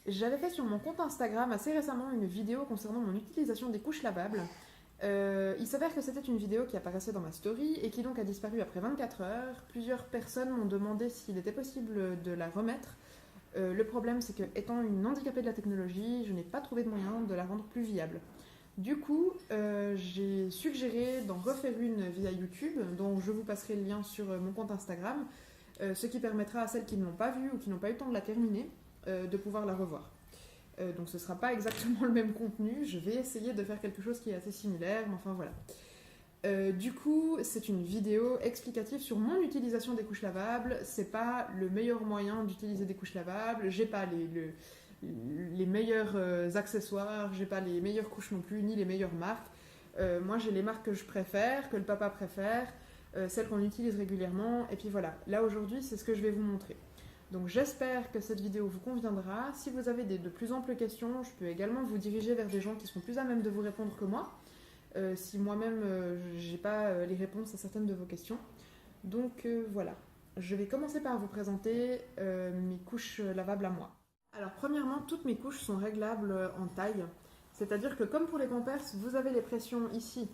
J'avais fait sur mon compte Instagram assez récemment une vidéo concernant mon utilisation des couches lavables. Il s'avère que c'était une vidéo qui apparaissait dans ma story et qui donc a disparu après 24 heures. Plusieurs personnes m'ont demandé s'il était possible de la remettre. Le problème, c'est que, étant une handicapée de la technologie, je n'ai pas trouvé de moyen de la rendre plus viable. Du coup, j'ai suggéré d'en refaire une via YouTube, dont je vous passerai le lien sur mon compte Instagram, ce qui permettra à celles qui ne l'ont pas vue ou qui n'ont pas eu le temps de la terminer, de pouvoir la revoir. Donc ce ne sera pas exactement le même contenu, je vais essayer de faire quelque chose qui est assez similaire, mais enfin voilà. Du coup, c'est une vidéo explicative sur mon utilisation des couches lavables. C'est pas le meilleur moyen d'utiliser des couches lavables. J'ai pas les meilleurs accessoires, j'ai pas les meilleures couches non plus, ni les meilleures marques. Moi, j'ai les marques que je préfère, que le papa préfère, celles qu'on utilise régulièrement. Et puis voilà, là aujourd'hui, c'est ce que je vais vous montrer. Donc j'espère que cette vidéo vous conviendra. Si vous avez de plus amples questions, je peux également vous diriger vers des gens qui sont plus à même de vous répondre que moi. Si moi-même j'ai pas les réponses à certaines de vos questions. Donc voilà, je vais commencer par vous présenter mes couches lavables à moi. Alors premièrement, toutes mes couches sont réglables en taille. C'est-à-dire que comme pour les Pampers, vous avez les pressions ici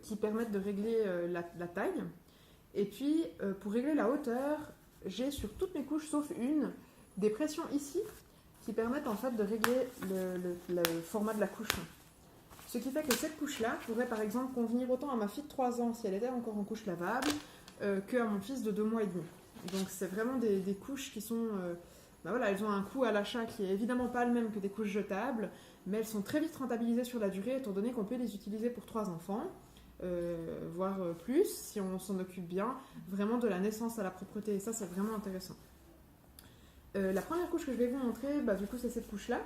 qui permettent de régler la taille. Et puis pour régler la hauteur, j'ai sur toutes mes couches sauf une des pressions ici qui permettent en fait de régler le format de la couche. Ce qui fait que cette couche-là pourrait par exemple convenir autant à ma fille de 3 ans si elle était encore en couche lavable qu'à mon fils de 2 mois et demi. Donc c'est vraiment des couches qui sont... ben voilà, elles ont un coût à l'achat qui est évidemment pas le même que des couches jetables, mais elles sont très vite rentabilisées sur la durée étant donné qu'on peut les utiliser pour 3 enfants. Voire plus, si on s'en occupe bien, vraiment de la naissance à la propreté, et ça c'est vraiment intéressant. La première couche que je vais vous montrer, du coup c'est cette couche-là,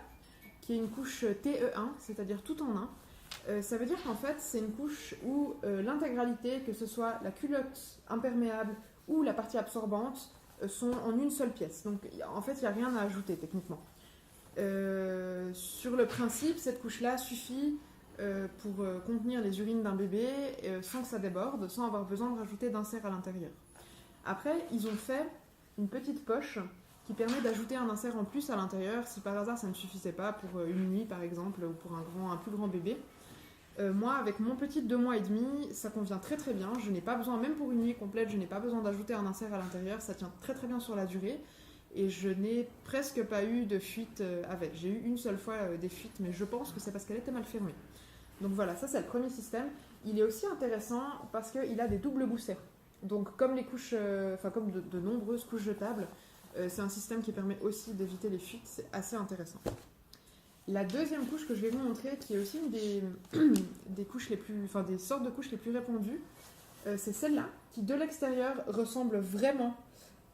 qui est une couche TE1, c'est-à-dire tout en un. Ça veut dire qu'en fait c'est une couche où l'intégralité, que ce soit la culotte imperméable ou la partie absorbante, sont en une seule pièce. Donc en fait il n'y a rien à ajouter techniquement. Sur le principe, cette couche-là suffit pour contenir les urines d'un bébé sans que ça déborde, sans avoir besoin de rajouter d'insert à l'intérieur. Après, ils ont fait une petite poche qui permet d'ajouter un insert en plus à l'intérieur si par hasard ça ne suffisait pas pour une nuit par exemple ou pour un plus grand bébé. Moi, avec mon petit de 2 mois et demi, ça convient très très bien. Je n'ai pas besoin, même pour une nuit complète, je n'ai pas besoin d'ajouter un insert à l'intérieur. Ça tient très très bien sur la durée. Et je n'ai presque pas eu de fuite avec. J'ai eu une seule fois des fuites, mais je pense que c'est parce qu'elle était mal fermée. Donc voilà, ça c'est le premier système. Il est aussi intéressant parce qu'il a des doubles goussets. Donc comme les couches, comme de nombreuses couches jetables, c'est un système qui permet aussi d'éviter les fuites, c'est assez intéressant. La deuxième couche que je vais vous montrer, qui est aussi une des couches les plus, des sortes de couches les plus répandues, c'est celle-là, qui de l'extérieur ressemble vraiment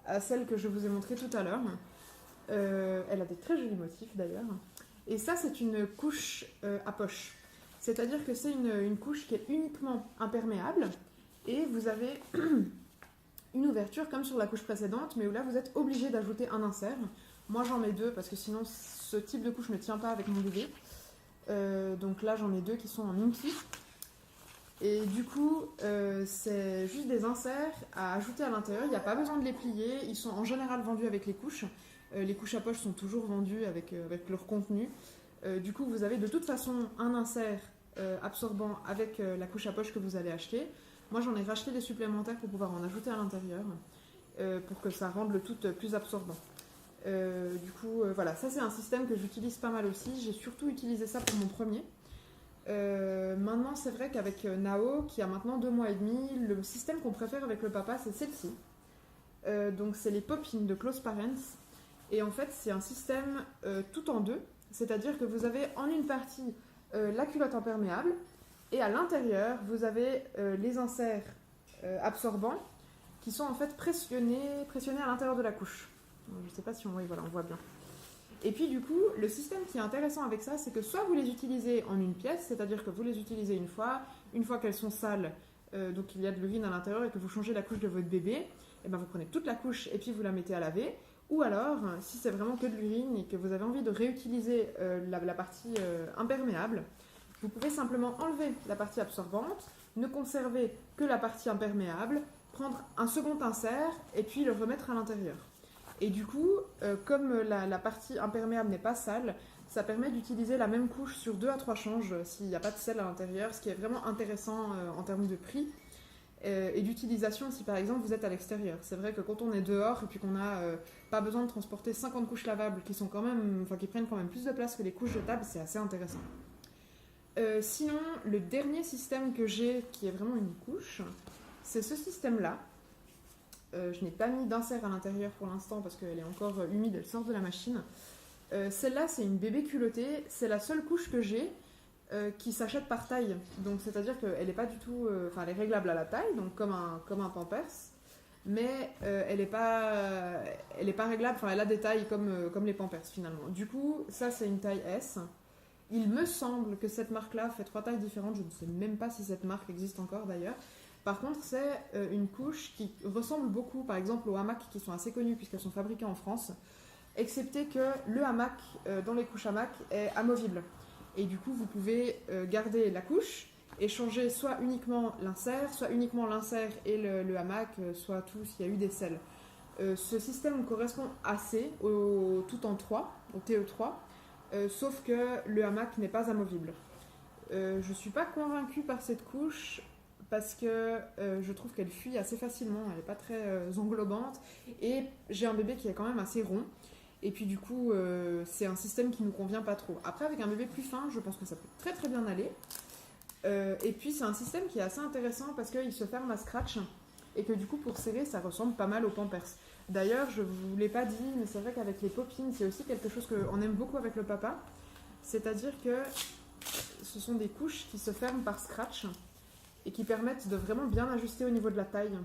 à celle que je vous ai montrée tout à l'heure. Elle a des très jolis motifs d'ailleurs. Et ça, c'est une couche à poche. C'est-à-dire que c'est une couche qui est uniquement imperméable et vous avez une ouverture comme sur la couche précédente, mais où là vous êtes obligé d'ajouter un insert. Moi j'en mets 2 parce que sinon ce type de couche ne tient pas avec mon bébé. Donc là j'en ai 2 qui sont en Minky. Et du coup c'est juste des inserts à ajouter à l'intérieur. Il n'y a pas besoin de les plier. Ils sont en général vendus avec les couches. Les couches à poche sont toujours vendues avec leur contenu. Du coup vous avez de toute façon un insert absorbant avec la couche à poche que vous allez acheter. Moi j'en ai racheté des supplémentaires pour pouvoir en ajouter à l'intérieur pour que ça rende le tout plus absorbant. Du coup voilà, ça c'est un système que j'utilise pas mal aussi. J'ai surtout utilisé ça pour mon premier. Maintenant c'est vrai qu'avec Nao qui a maintenant 2 mois et demi, le système qu'on préfère avec le papa c'est celle-ci. Donc c'est les Pop-in de Close Parents. Et en fait c'est un système tout en deux. C'est-à-dire que vous avez en une partie la culotte imperméable et à l'intérieur vous avez les inserts absorbants qui sont en fait pressionnés à l'intérieur de la couche. Je ne sais pas si on voit, voilà, on voit bien. Et puis du coup, le système qui est intéressant avec ça, c'est que soit vous les utilisez en une pièce, c'est-à-dire que vous les utilisez une fois qu'elles sont sales, donc il y a de l'urine à l'intérieur et que vous changez la couche de votre bébé, et ben vous prenez toute la couche et puis vous la mettez à laver. Ou alors, si c'est vraiment que de l'urine et que vous avez envie de réutiliser la partie imperméable, vous pouvez simplement enlever la partie absorbante, ne conserver que la partie imperméable, prendre un second insert et puis le remettre à l'intérieur. Et du coup, comme la partie imperméable n'est pas sale, ça permet d'utiliser la même couche sur 2 à 3 changes s'il n'y a pas de sel à l'intérieur, ce qui est vraiment intéressant en termes de prix et d'utilisation si par exemple vous êtes à l'extérieur. C'est vrai que quand on est dehors et puis qu'on n'a pas besoin de transporter 50 couches lavables qui sont quand même, enfin, qui prennent quand même plus de place que les couches jetables, c'est assez intéressant. Sinon, le dernier système que j'ai qui est vraiment une couche, c'est ce système-là. Je n'ai pas mis d'insert à l'intérieur pour l'instant parce qu'elle est encore humide, elle sort de la machine. Celle-là, c'est une bébé culottée. C'est la seule couche que j'ai qui s'achète par taille. Donc, c'est-à-dire qu'elle n'est pas du tout... Enfin, elle est réglable à la taille, donc comme un Pampers. Mais elle n'est pas réglable. Enfin, elle a des tailles comme les Pampers, finalement. Du coup, ça, c'est une taille S. Il me semble que cette marque-là fait 3 tailles différentes. Je ne sais même pas si cette marque existe encore, d'ailleurs. Par contre, c'est une couche qui ressemble beaucoup, par exemple, aux hamacs qui sont assez connus puisqu'elles sont fabriquées en France, excepté que le hamac dans les couches hamac est amovible. Et du coup, vous pouvez garder la couche et changer soit uniquement l'insert et le hamac, soit tout s'il y a eu des selles. Ce système correspond assez au tout en 3, au TE3, sauf que le hamac n'est pas amovible. Je ne suis pas convaincue par cette couche parce que je trouve qu'elle fuit assez facilement, elle n'est pas très englobante et j'ai un bébé qui est quand même assez rond et puis du coup c'est un système qui ne nous convient pas trop. Après avec un bébé plus fin je pense que ça peut très très bien aller et puis c'est un système qui est assez intéressant parce qu'il se ferme à scratch et que du coup pour serrer ça ressemble pas mal aux Pampers. D'ailleurs je ne vous l'ai pas dit mais c'est vrai qu'avec les Poppins c'est aussi quelque chose qu'on aime beaucoup avec le papa, c'est-à-dire que ce sont des couches qui se ferment par scratch et qui permettent de vraiment bien ajuster au niveau de la taille.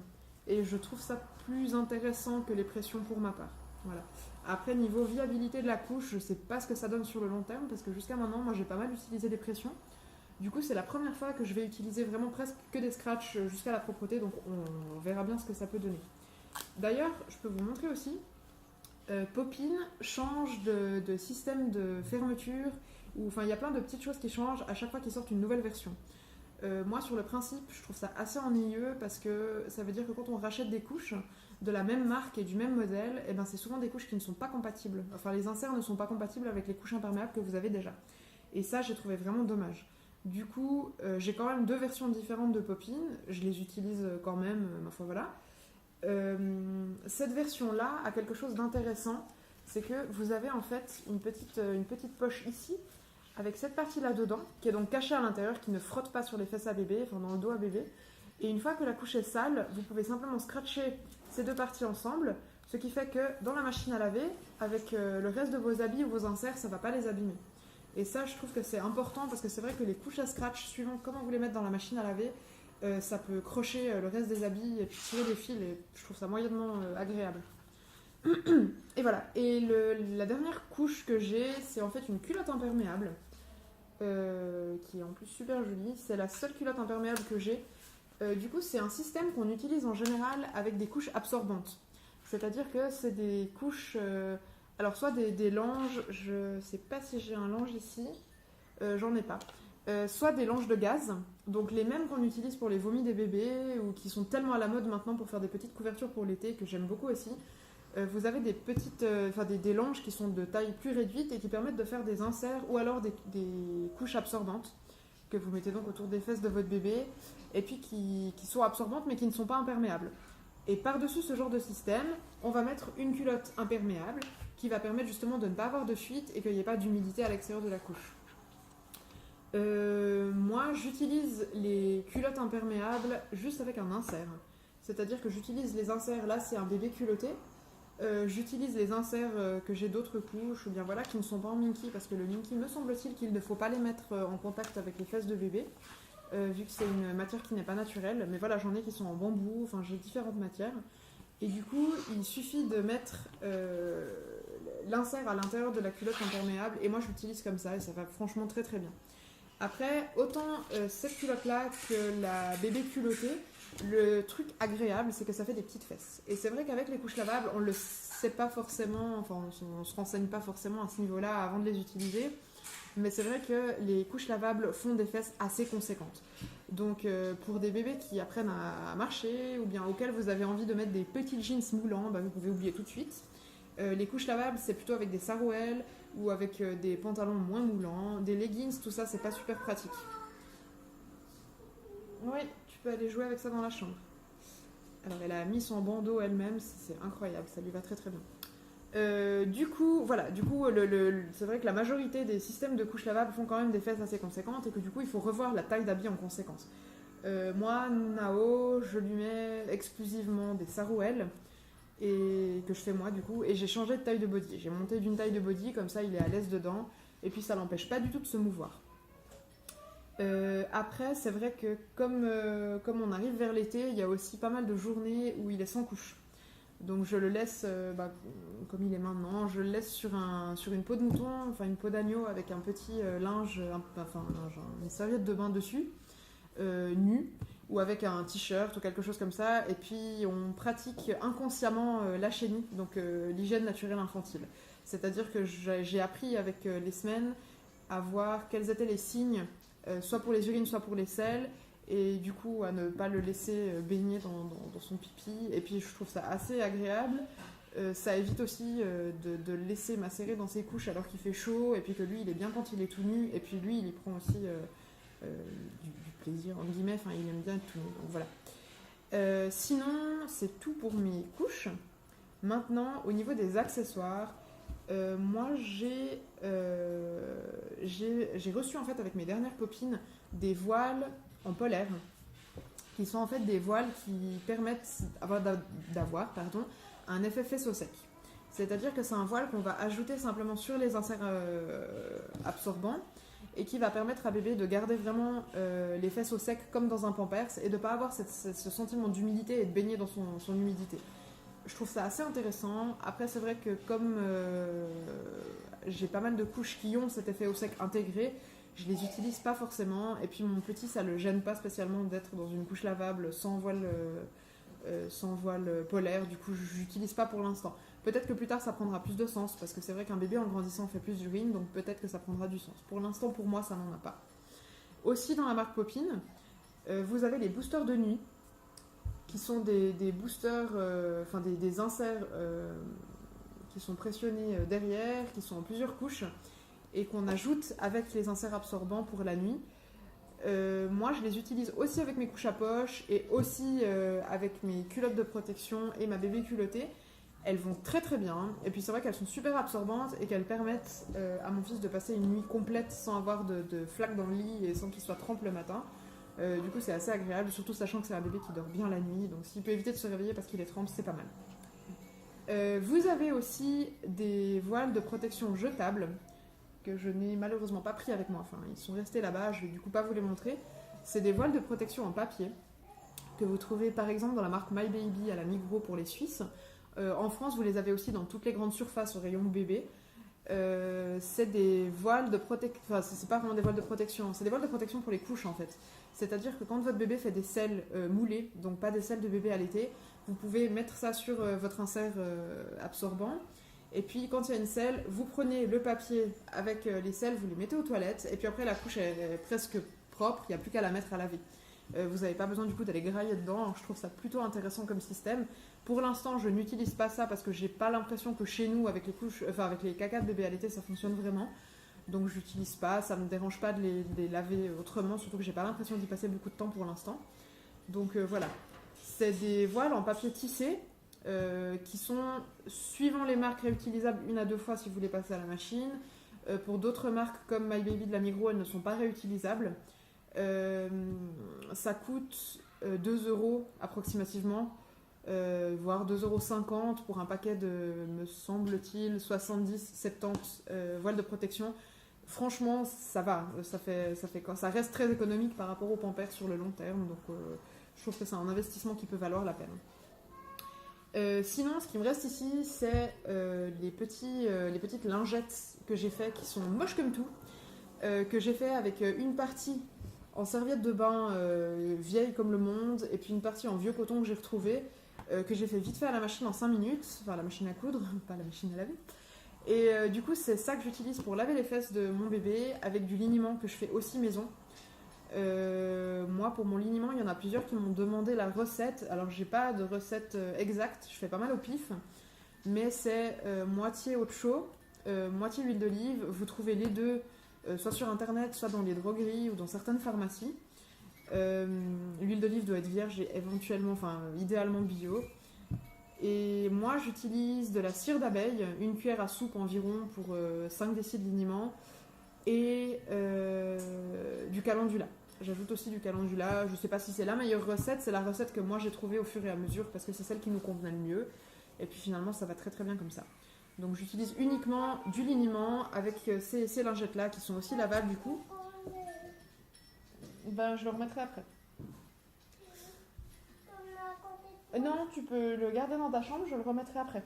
Et je trouve ça plus intéressant que les pressions pour ma part. Voilà. Après, niveau viabilité de la couche, je sais pas ce que ça donne sur le long terme, parce que jusqu'à maintenant, moi j'ai pas mal utilisé des pressions. Du coup, c'est la première fois que je vais utiliser vraiment presque que des scratchs jusqu'à la propreté, donc on verra bien ce que ça peut donner. D'ailleurs, je peux vous montrer aussi, Poppin change de système de fermeture, enfin il y a plein de petites choses qui changent à chaque fois qu'ils sortent une nouvelle version. Moi, sur le principe, je trouve ça assez ennuyeux parce que ça veut dire que quand on rachète des couches de la même marque et du même modèle, eh ben, c'est souvent des couches qui ne sont pas compatibles. Enfin, les inserts ne sont pas compatibles avec les couches imperméables que vous avez déjà. Et ça, j'ai trouvé vraiment dommage. Du coup, j'ai quand même 2 versions différentes de Poppin. Je les utilise quand même, ma foi, voilà. Cette version-là a quelque chose d'intéressant. C'est que vous avez en fait une petite poche ici avec cette partie-là dedans, qui est donc cachée à l'intérieur, qui ne frotte pas sur les fesses à bébé, enfin dans le dos à bébé. Et une fois que la couche est sale, vous pouvez simplement scratcher ces 2 parties ensemble, ce qui fait que dans la machine à laver, avec le reste de vos habits ou vos inserts, ça ne va pas les abîmer. Et ça, je trouve que c'est important, parce que c'est vrai que les couches à scratch, suivant comment vous les mettez dans la machine à laver, ça peut crocher le reste des habits et puis tirer des fils, et je trouve ça moyennement agréable. Et voilà. Et la dernière couche que j'ai, c'est en fait une culotte imperméable. Qui est en plus super jolie. C'est la seule culotte imperméable que j'ai. Du coup, c'est un système qu'on utilise en général avec des couches absorbantes. C'est-à-dire que c'est des couches... alors, soit des langes, je sais pas si j'ai un lange ici, j'en ai pas. Soit des langes de gaz, donc les mêmes qu'on utilise pour les vomis des bébés ou qui sont tellement à la mode maintenant pour faire des petites couvertures pour l'été que j'aime beaucoup aussi. Vous avez des petites, des langes qui sont de taille plus réduite et qui permettent de faire des inserts ou alors des couches absorbantes que vous mettez donc autour des fesses de votre bébé et puis qui sont absorbantes mais qui ne sont pas imperméables. Et par-dessus ce genre de système, on va mettre une culotte imperméable qui va permettre justement de ne pas avoir de fuite et qu'il n'y ait pas d'humidité à l'extérieur de la couche. Moi, j'utilise les culottes imperméables juste avec un insert. C'est-à-dire que j'utilise les inserts, là c'est un bébé culotté. J'utilise les inserts que j'ai d'autres couches ou bien voilà qui ne sont pas en minky parce que le minky me semble-t-il qu'il ne faut pas les mettre en contact avec les fesses de bébé vu que c'est une matière qui n'est pas naturelle, mais voilà j'en ai qui sont en bambou, enfin j'ai différentes matières et du coup il suffit de mettre l'insert à l'intérieur de la culotte imperméable et moi je l'utilise comme ça et ça va franchement très très bien. Après autant cette culotte là que la bébé culottée, le truc agréable, c'est que ça fait des petites fesses. Et c'est vrai qu'avec les couches lavables, on le sait pas forcément, enfin on se renseigne pas forcément à ce niveau-là avant de les utiliser. Mais c'est vrai que les couches lavables font des fesses assez conséquentes. Donc pour des bébés qui apprennent à marcher ou bien auxquels vous avez envie de mettre des petits jeans moulants, bah, vous pouvez oublier tout de suite. Les couches lavables, c'est plutôt avec des sarouels ou avec des pantalons moins moulants. Des leggings, tout ça, c'est pas super pratique. Oui, tu peux aller jouer avec ça dans la chambre. Alors, elle a mis son bandeau elle-même, c'est incroyable, ça lui va très très bien. Du coup, voilà, c'est vrai que la majorité des systèmes de couches lavables font quand même des fesses assez conséquentes et que du coup, il faut revoir la taille d'habit en conséquence. Moi, Nao, je lui mets exclusivement des sarouels et que je fais moi du coup, et j'ai changé de taille de body. J'ai monté d'une taille de body, comme ça il est à l'aise dedans, et puis ça l'empêche pas du tout de se mouvoir. Après, c'est vrai que comme on arrive vers l'été, il y a aussi pas mal de journées où il est sans couche. Donc je le laisse, comme il est maintenant, je le laisse sur une peau de mouton, enfin une peau d'agneau avec un petit linge, une serviette de bain dessus, nu, ou avec un t-shirt ou quelque chose comme ça. Et puis on pratique inconsciemment la chénie, donc l'hygiène naturelle infantile. C'est-à-dire que j'ai appris avec les semaines à voir quels étaient les signes, soit pour les urines, soit pour les selles, et du coup à ne pas le laisser baigner dans son pipi. Et puis je trouve ça assez agréable. Ça évite aussi de le laisser macérer dans ses couches alors qu'il fait chaud, et puis que lui il est bien quand il est tout nu, et puis lui il y prend aussi du plaisir, entre guillemets, enfin il aime bien être tout nu, donc voilà. Sinon c'est tout pour mes couches. Maintenant au niveau des accessoires, moi j'ai reçu en fait avec mes dernières copines des voiles en polaire, qui sont en fait des voiles qui permettent d'avoir un effet faisceau sec. C'est-à-dire que c'est un voile qu'on va ajouter simplement sur les inserts absorbants et qui va permettre à bébé de garder vraiment les fesses au sec comme dans un pampers et de ne pas avoir ce sentiment d'humidité et de baigner dans son humidité. Je trouve ça assez intéressant. Après, c'est vrai que comme j'ai pas mal de couches qui ont cet effet au sec intégré, je les utilise pas forcément. Et puis mon petit, ça le gêne pas spécialement d'être dans une couche lavable sans voile polaire. Du coup, j'utilise pas pour l'instant. Peut-être que plus tard, ça prendra plus de sens, parce que c'est vrai qu'un bébé en grandissant fait plus d'urine, donc peut-être que ça prendra du sens. Pour l'instant, pour moi, ça n'en a pas. Aussi, dans la marque Popine, vous avez les boosters de nuit, qui sont des boosters, des inserts qui sont pressionnés derrière, qui sont en plusieurs couches, et qu'on ajoute avec les inserts absorbants pour la nuit. Moi, je les utilise aussi avec mes couches à poche et aussi avec mes culottes de protection et ma bébé culottée. Elles vont très très bien. Et puis c'est vrai qu'elles sont super absorbantes et qu'elles permettent à mon fils de passer une nuit complète sans avoir de flaques dans le lit et sans qu'il soit trempe le matin. Du coup, c'est assez agréable, surtout sachant que c'est un bébé qui dort bien la nuit. Donc s'il peut éviter de se réveiller parce qu'il est trempe, c'est pas mal. Vous avez aussi des voiles de protection jetables que je n'ai malheureusement pas pris avec moi. Enfin, ils sont restés là-bas, je vais du coup pas vous les montrer. C'est des voiles de protection en papier que vous trouvez par exemple dans la marque My Baby à la Migros pour les Suisses. En France, vous les avez aussi dans toutes les grandes surfaces au rayon bébé. C'est des voiles de protection. Enfin, c'est pas vraiment des voiles de protection, c'est des voiles de protection pour les couches en fait. C'est-à-dire que quand votre bébé fait des selles moulées, donc pas des selles de bébé allaité, vous pouvez mettre ça sur votre insert absorbant. Et puis quand il y a une selle, vous prenez le papier avec les selles, vous les mettez aux toilettes, et puis après la couche est presque propre, il n'y a plus qu'à la mettre à laver. Vous n'avez pas besoin du coup d'aller grailler dedans. Alors, je trouve ça plutôt intéressant comme système. Pour l'instant, je n'utilise pas ça parce que j'ai pas l'impression que chez nous, avec les couches, avec les cacas de bébé allaité, ça fonctionne vraiment. Donc je n'utilise pas, ça me dérange pas de les laver autrement, surtout que j'ai pas l'impression d'y passer beaucoup de temps pour l'instant. Donc voilà, c'est des voiles en papier tissé qui sont, suivant les marques, réutilisables 1 à 2 fois si vous les passez à la machine. Pour d'autres marques comme My Baby de la Migros, elles ne sont pas réutilisables. Ça coûte 2 € approximativement, voire 2,50 € pour un paquet de, me semble-t-il, 70-70 voiles de protection. Franchement, ça va, ça reste très économique par rapport aux Pampers sur le long terme, donc je trouve que c'est un investissement qui peut valoir la peine. Sinon, ce qui me reste ici, c'est les petites lingettes que j'ai fait, qui sont moches comme tout, que j'ai fait avec une partie en serviette de bain vieille comme le monde, et puis une partie en vieux coton que j'ai retrouvé, que j'ai fait vite fait à la machine en 5 minutes, enfin la machine à coudre, pas la machine à laver. Et du coup, c'est ça que j'utilise pour laver les fesses de mon bébé, avec du liniment que je fais aussi maison. Moi, pour mon liniment, il y en a plusieurs qui m'ont demandé la recette. Alors, j'ai pas de recette exacte, je fais pas mal au pif. mais c'est moitié eau de chaud, moitié huile d'olive. Vous trouvez les deux soit sur internet, soit dans les drogueries ou dans certaines pharmacies. L'huile d'olive doit être vierge et éventuellement, enfin idéalement bio. Et moi j'utilise de la cire d'abeille, une cuillère à soupe environ pour 5 décils de liniment, et du calendula. J'ajoute aussi du calendula. Je ne sais pas si c'est la meilleure recette, c'est la recette que moi j'ai trouvée au fur et à mesure parce que c'est celle qui nous convenait le mieux. Et puis finalement ça va très très bien comme ça. Donc j'utilise uniquement du liniment avec ces lingettes là qui sont aussi lavables du coup. Ben je le remettrai après. Non, tu peux le garder dans ta chambre, je le remettrai après.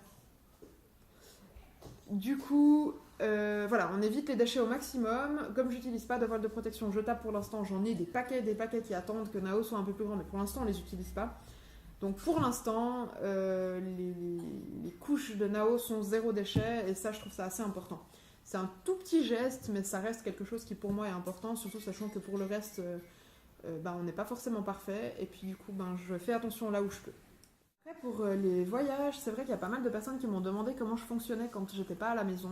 Du coup, voilà, on évite les déchets au maximum. Comme j'utilise pas de voile de protection jetable pour l'instant, j'en ai des paquets qui attendent que Nao soit un peu plus grand, mais pour l'instant on les utilise pas. Donc pour l'instant, les couches de Nao sont zéro déchet, et ça je trouve ça assez important. C'est un tout petit geste, mais ça reste quelque chose qui pour moi est important, surtout sachant que pour le reste, on n'est pas forcément parfait, et puis du coup je fais attention là où je peux. Après, pour les voyages, c'est vrai qu'il y a pas mal de personnes qui m'ont demandé comment je fonctionnais quand j'étais pas à la maison.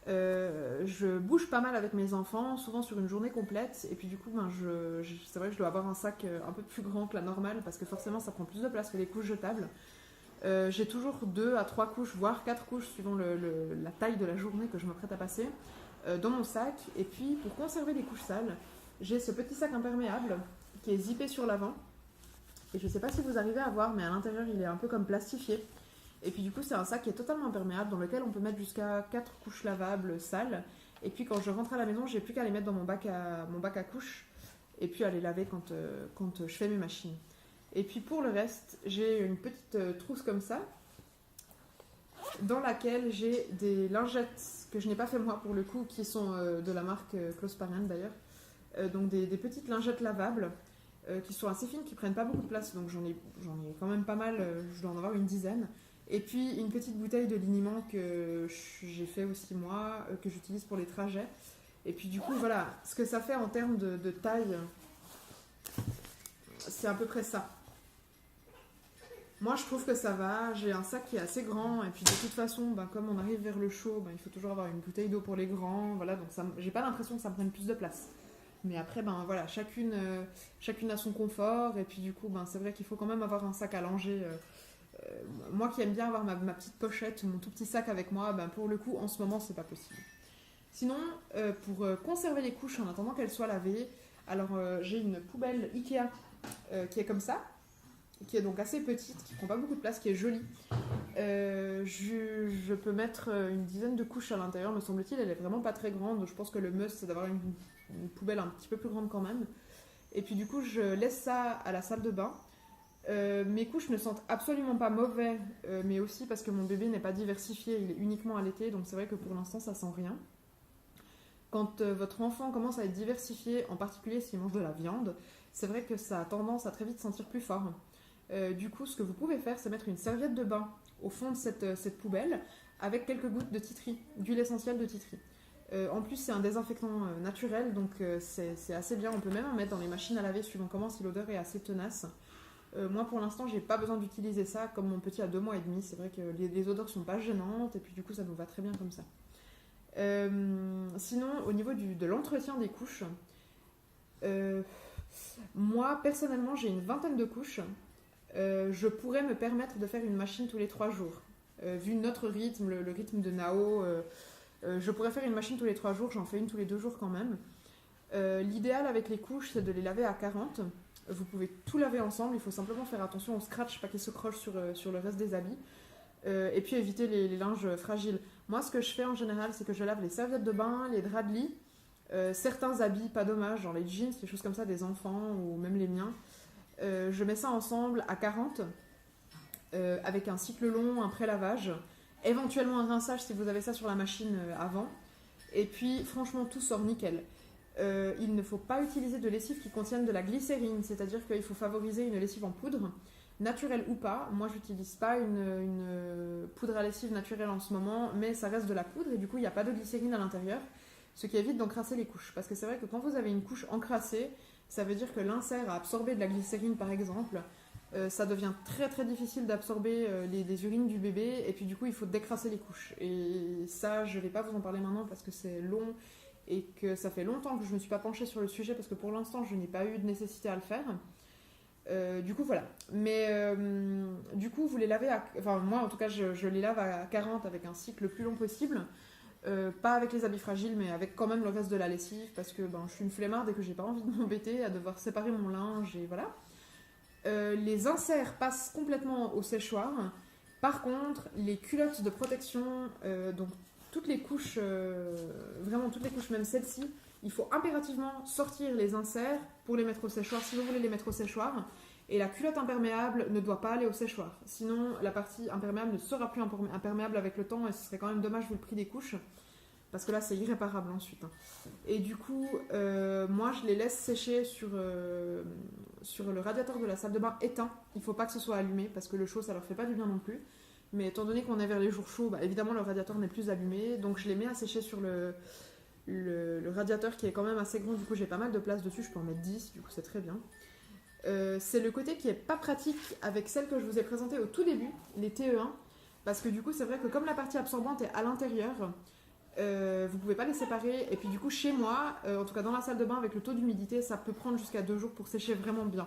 Je bouge pas mal avec mes enfants, souvent sur une journée complète, et puis du coup, c'est vrai que je dois avoir un sac un peu plus grand que la normale, parce que forcément ça prend plus de place que les couches jetables. J'ai toujours 2 à 3 couches, voire 4 couches, suivant la taille de la journée que je me prête à passer, dans mon sac. Et puis, pour conserver les couches sales, j'ai ce petit sac imperméable qui est zippé sur l'avant. Et je sais pas si vous arrivez à voir, mais à l'intérieur, il est un peu comme plastifié. Et puis du coup, c'est un sac qui est totalement imperméable, dans lequel on peut mettre jusqu'à 4 couches lavables sales. Et puis quand je rentre à la maison, j'ai plus qu'à les mettre dans mon bac à couches, et puis à les laver quand je fais mes machines. Et puis pour le reste, j'ai une petite trousse comme ça, dans laquelle j'ai des lingettes que je n'ai pas fait moi pour le coup, qui sont de la marque Clothesparian d'ailleurs. Donc des petites lingettes lavables, qui sont assez fines, qui prennent pas beaucoup de place, donc j'en ai quand même pas mal, je dois en avoir une dizaine. Et puis une petite bouteille de liniment que j'ai fait aussi moi, que j'utilise pour les trajets. Et puis du coup voilà, ce que ça fait en termes de taille, c'est à peu près ça. Moi je trouve que ça va, j'ai un sac qui est assez grand, et puis de toute façon, comme on arrive vers le chaud, il faut toujours avoir une bouteille d'eau pour les grands, voilà, donc j'ai pas l'impression que ça me prenne plus de place. Mais après, voilà, chacune a son confort. Et puis du coup, c'est vrai qu'il faut quand même avoir un sac à langer. Moi qui aime bien avoir ma petite pochette, mon tout petit sac avec moi, pour le coup, en ce moment, c'est pas possible. Sinon, pour conserver les couches en attendant qu'elles soient lavées, alors j'ai une poubelle Ikea qui est comme ça, qui est donc assez petite, qui prend pas beaucoup de place, qui est jolie. Je peux mettre une dizaine de couches à l'intérieur, me semble-t-il. Elle est vraiment pas très grande. Je pense que le must, c'est d'avoir une poubelle un petit peu plus grande quand même. Et puis du coup, je laisse ça à la salle de bain. Mes couches ne sentent absolument pas mauvais, mais aussi parce que mon bébé n'est pas diversifié, il est uniquement allaité, donc c'est vrai que pour l'instant ça sent rien. Quand votre enfant commence à être diversifié, en particulier s'il mange de la viande, c'est vrai que ça a tendance à très vite sentir plus fort. Du coup, ce que vous pouvez faire, c'est mettre une serviette de bain au fond de cette poubelle avec quelques gouttes de tea tree, d'huile essentielle de tea tree. En plus, c'est un désinfectant naturel, donc c'est assez bien. On peut même en mettre dans les machines à laver, suivant comment, si l'odeur est assez tenace. Moi, pour l'instant, j'ai pas besoin d'utiliser ça. Comme mon petit a 2 mois et demi, c'est vrai que les odeurs sont pas gênantes, et puis du coup, ça nous va très bien comme ça. Sinon, au niveau de l'entretien des couches, moi, personnellement, j'ai une vingtaine de couches. Je pourrais me permettre de faire une machine tous les 3 jours. Vu notre rythme, le rythme de Nao, je pourrais faire une machine tous les 3 jours, j'en fais une tous les 2 jours quand même. L'idéal avec les couches, c'est de les laver à 40. Vous pouvez tout laver ensemble, il faut simplement faire attention au scratch, pas qu'il se croche sur le reste des habits. Et puis éviter les linges fragiles. Moi, ce que je fais en général, c'est que je lave les serviettes de bain, les draps de lit, certains habits, pas dommage, genre les jeans, les choses comme ça des enfants ou même les miens. Je mets ça ensemble à 40, avec un cycle long, un pré-lavage, éventuellement un rinçage si vous avez ça sur la machine avant. Et puis, franchement, tout sort nickel. Il ne faut pas utiliser de lessive qui contienne de la glycérine, c'est-à-dire qu'il faut favoriser une lessive en poudre, naturelle ou pas. Moi, j'utilise pas une poudre à lessive naturelle en ce moment, mais ça reste de la poudre et du coup, il n'y a pas de glycérine à l'intérieur, ce qui évite d'encrasser les couches. Parce que c'est vrai que quand vous avez une couche encrassée, ça veut dire que l'insert a absorbé de la glycérine, par exemple, ça devient très très difficile d'absorber les urines du bébé et puis du coup il faut décrasser les couches. Et ça je vais pas vous en parler maintenant parce que c'est long et que ça fait longtemps que je ne me suis pas penchée sur le sujet parce que pour l'instant je n'ai pas eu de nécessité à le faire. Du coup voilà. Mais du coup vous les lavez enfin moi en tout cas je les lave à 40 avec un cycle le plus long possible. Pas avec les habits fragiles mais avec quand même le reste de la lessive parce que je suis une flemmarde et que j'ai pas envie de m'embêter à devoir séparer mon linge et voilà. Les inserts passent complètement au séchoir. Par contre, les culottes de protection, donc toutes les couches, vraiment toutes les couches, même celle-ci, il faut impérativement sortir les inserts pour les mettre au séchoir si vous voulez les mettre au séchoir. Et la culotte imperméable ne doit pas aller au séchoir. Sinon, la partie imperméable ne sera plus imperméable avec le temps et ce serait quand même dommage vu le prix des couches. Parce que là, c'est irréparable ensuite. Et du coup, moi, je les laisse sécher sur le radiateur de la salle de bain éteint. Il ne faut pas que ce soit allumé parce que le chaud, ça leur fait pas du bien non plus. Mais étant donné qu'on est vers les jours chauds, évidemment, le radiateur n'est plus allumé. Donc, je les mets à sécher sur le radiateur qui est quand même assez grand. Du coup, j'ai pas mal de place dessus. Je peux en mettre 10. Du coup, c'est très bien. C'est le côté qui est pas pratique avec celle que je vous ai présentée au tout début, les TE1. Parce que du coup, c'est vrai que comme la partie absorbante est à l'intérieur, vous pouvez pas les séparer. Et puis du coup, chez moi, en tout cas dans la salle de bain, avec le taux d'humidité, ça peut prendre jusqu'à 2 jours pour sécher vraiment bien.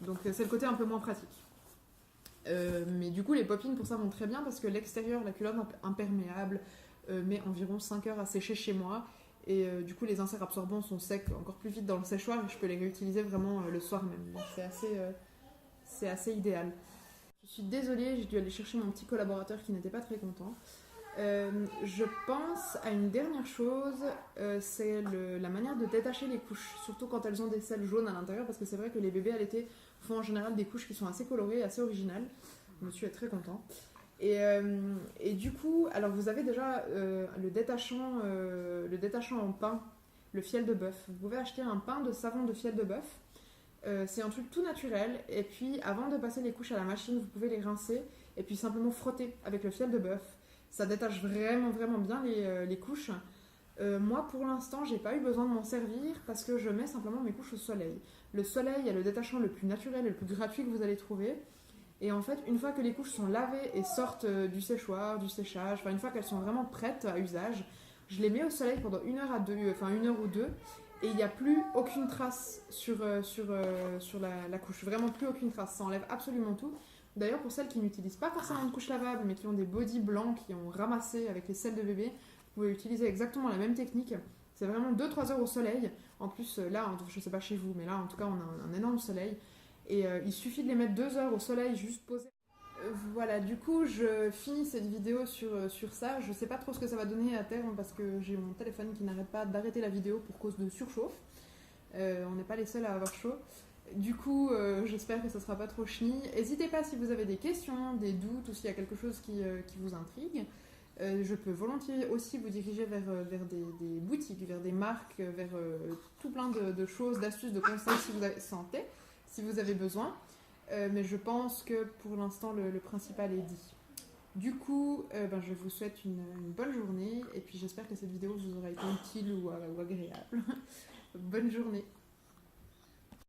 Donc c'est le côté un peu moins pratique. Mais du coup, les pop-ins pour ça vont très bien parce que l'extérieur, la culotte imperméable, met environ 5 heures à sécher chez moi. Et du coup, les inserts absorbants sont secs encore plus vite dans le séchoir et je peux les réutiliser vraiment le soir même. Donc c'est assez idéal. Je suis désolée, j'ai dû aller chercher mon petit collaborateur qui n'était pas très content. Je pense à une dernière chose, c'est la manière de détacher les couches, surtout quand elles ont des selles jaunes à l'intérieur, parce que c'est vrai que les bébés à l'été font en général des couches qui sont assez colorées, assez originales. Monsieur est très content. Et du coup, alors vous avez déjà le détachant en pain, le fiel de bœuf. Vous pouvez acheter un pain de savon de fiel de bœuf. C'est un truc tout naturel. Et puis, avant de passer les couches à la machine, vous pouvez les rincer et puis simplement frotter avec le fiel de bœuf. Ça détache vraiment, vraiment bien les couches. Moi, pour l'instant, j'ai pas eu besoin de m'en servir parce que je mets simplement mes couches au soleil. Le soleil est le détachant le plus naturel et le plus gratuit que vous allez trouver. Et en fait, une fois que les couches sont lavées et sortent du séchoir, du séchage, enfin une fois qu'elles sont vraiment prêtes à usage, je les mets au soleil pendant 1 heure ou 2, et il n'y a plus aucune trace sur la couche. Vraiment plus aucune trace. Ça enlève absolument tout. D'ailleurs, pour celles qui n'utilisent pas forcément une couche lavable, mais qui ont des bodys blancs qui ont ramassé avec les selles de bébé, vous pouvez utiliser exactement la même technique. C'est vraiment 2-3 heures au soleil. En plus, là, je sais pas chez vous, mais là, en tout cas, on a un énorme soleil. Et il suffit de les mettre 2 heures au soleil, juste posés. Voilà, du coup, je finis cette vidéo sur ça. Je sais pas trop ce que ça va donner à terme parce que j'ai mon téléphone qui n'arrête pas d'arrêter la vidéo pour cause de surchauffe. On n'est pas les seuls à avoir chaud. Du coup, j'espère que ça sera pas trop chenille. N'hésitez pas si vous avez des questions, des doutes ou s'il y a quelque chose qui vous intrigue. Je peux volontiers aussi vous diriger vers des boutiques, vers des marques, vers tout plein de choses, d'astuces, de conseils si vous avez besoin. Mais je pense que pour l'instant, le principal est dit. Du coup, je vous souhaite une bonne journée et puis j'espère que cette vidéo vous aura été utile ou agréable. Bonne journée.